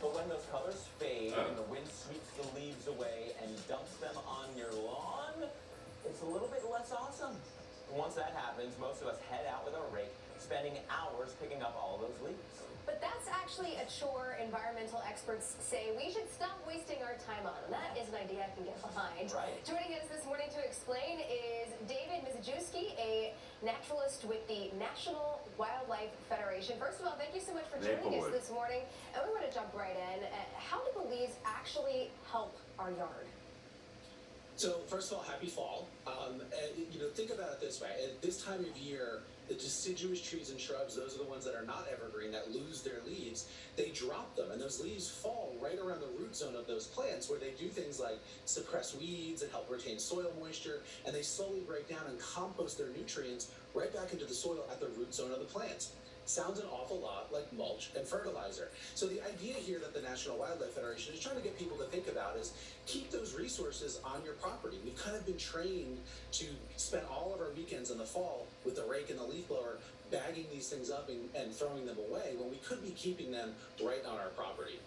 But when those colors fade and the wind sweeps the leaves away and dumps them on your lawn, it's a little bit less awesome. Once that happens, most of us head out with our rake, spending hours picking up all those leaves. But that's actually a chore environmental experts say we should stop wasting our time on. And that is an idea I can get behind. Right. Joining us this morning to explain is David Mizejewski, a naturalist with the National Wildlife Federation. First of all, thank you so much for joining us this morning. And we want to jump right in. How do the leaves actually help our yard? So first of all, happy fall. Think about it this way. At this time of year, the deciduous trees and shrubs, those are the ones that are not evergreen, that lose their leaves, they drop them, and those leaves fall right around the root zone of those plants, where they do things like suppress weeds and help retain soil moisture, and they slowly break down and compost their nutrients right back into the soil at the root zone of the plants. Sounds an awful lot like mulch and fertilizer. So the idea here that the National Wildlife Federation is trying to get people to think about is keep those resources on your property. We've kind of been trained to spend all of our weekends in the fall with the rake and the leaf blower bagging these things up and throwing them away when we could be keeping them right on our property.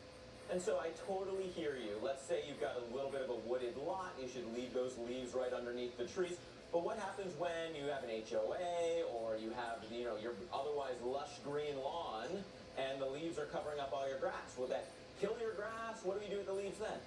And so I totally hear you. Let's say you've got a little bit of a wooded lot. You should leave those leaves right underneath the trees. But what happens when you have an HOA or you have, your otherwise lush green lawn and the leaves are covering up all your grass? Will that kill your grass? What do you do with the leaves then?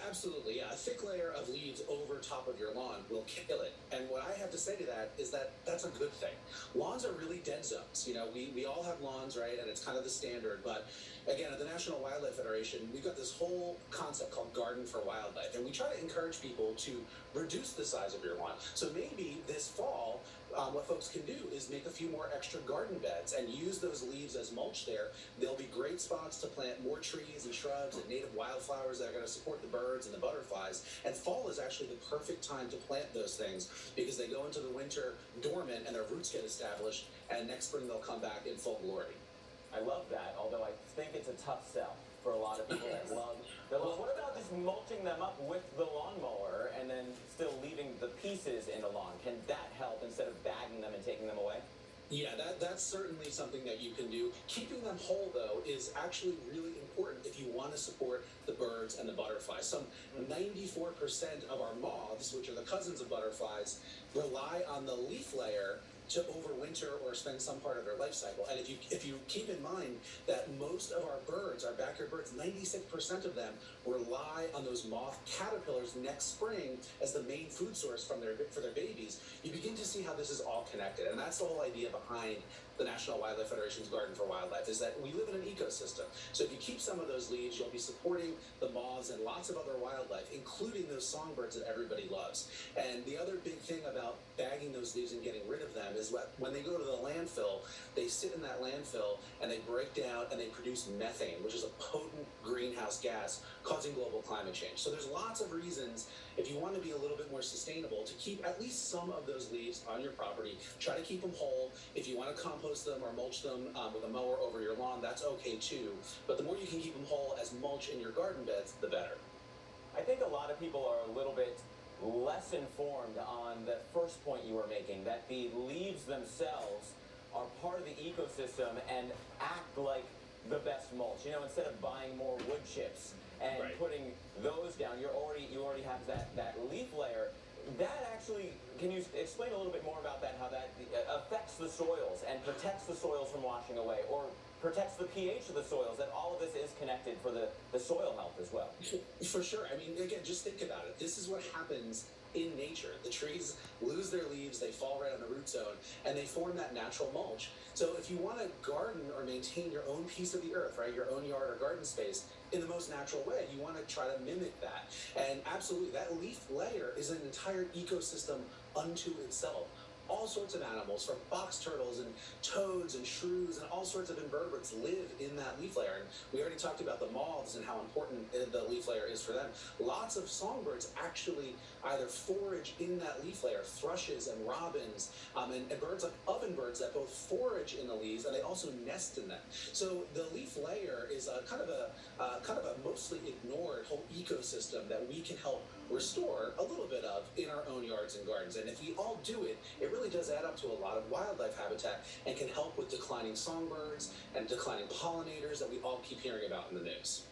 Absolutely, yeah. A thick layer of leaves over top of your lawn will kill it. And what I have to say to that is that that's a good thing. Lawns are really dead zones. We all have lawns, right? And it's kind of the standard. But again, at the National Wildlife Federation, we've got this whole concept called Garden for Wildlife. And we try to encourage people to reduce the size of your lawn. So maybe this fall, what folks can do is make a few more extra garden beds and use those leaves as mulch there. They'll be great spots to plant more trees and shrubs and native wildflowers that are going to support the birds and the butterflies. And fall is actually the perfect time to plant those things because they go into the winter dormant and their roots get established, and next spring they'll come back in full glory. I love that, although I think it's a tough sell for a lot of people that love. What about just mulching them up with the lawnmower and then still leaving the pieces in the lawn? Can that help instead of bagging them and taking them away? Yeah, that's certainly something that you can do. Keeping them whole, though, is actually really important if you want to support the birds and the butterflies. Some 94% of our moths, which are the cousins of butterflies, rely on the leaf layer to overwinter or spend some part of their life cycle. And if you keep in mind that most of our birds, our backyard birds, 96% of them rely on those moth caterpillars next spring as the main food source for their babies, you begin to see how this is all connected. And that's the whole idea behind the National Wildlife Federation's Garden for Wildlife, is that we live in an ecosystem. So if you keep some of those leaves, you'll be supporting the moths and lots of other wildlife, including those songbirds that everybody loves. And the other big thing about bagging those leaves and getting rid of them is when they go to the landfill, they sit in that landfill and they break down and they produce methane, which is a potent greenhouse gas causing global climate change. So there's lots of reasons, if you want to be a little bit more sustainable, to keep at least some of those leaves on your property. Try to keep them whole. If you want to compost them or mulch them with a mower over your lawn, that's okay too. But the more you can keep them whole as mulch in your garden beds, the better. I think a lot of people are a little bit less informed on the first point you were making, that the leaves themselves are part of the ecosystem and act like the best mulch. Instead of buying more wood chips and putting those down, you already have that leaf layer. That actually, can you explain a little bit more about that, how that affects the soils and protects the soils from washing away, or protects the pH of the soils, that all of this is connected for the soil health as well? For sure. I mean, again, just think about it. This is what happens in nature. The trees lose their leaves, they fall right on the root zone, and they form that natural mulch. So if you want to garden or maintain your own piece of the earth, right, your own yard or garden space, in the most natural way, you want to try to mimic that. And absolutely, that leaf layer is an entire ecosystem unto itself. All sorts of animals, from box turtles and toads and shrews and all sorts of invertebrates live in that leaf layer. And we already talked about the moths and how important the leaf layer is for them. Lots of songbirds actually either forage in that leaf layer, thrushes and robins, and birds like ovenbirds that both forage in the leaves and they also nest in them. So the leaf layer is kind of a mostly ignored whole ecosystem that we can help restore a little bit of in our own yards and gardens. And if we all do it, it really does add up to a lot of wildlife habitat and can help with declining songbirds and declining pollinators that we all keep hearing about in the news.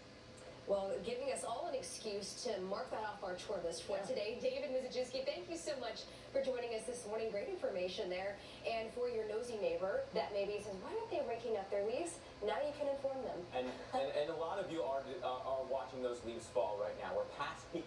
Well, giving us all an excuse to mark that off our chore list for today. David Mizejewski, thank you so much for joining us this morning. Great information there. And for your nosy neighbor that maybe says, why aren't they raking up their leaves? Now you can inform them. And a lot of you are watching those leaves fall right now. We're past peak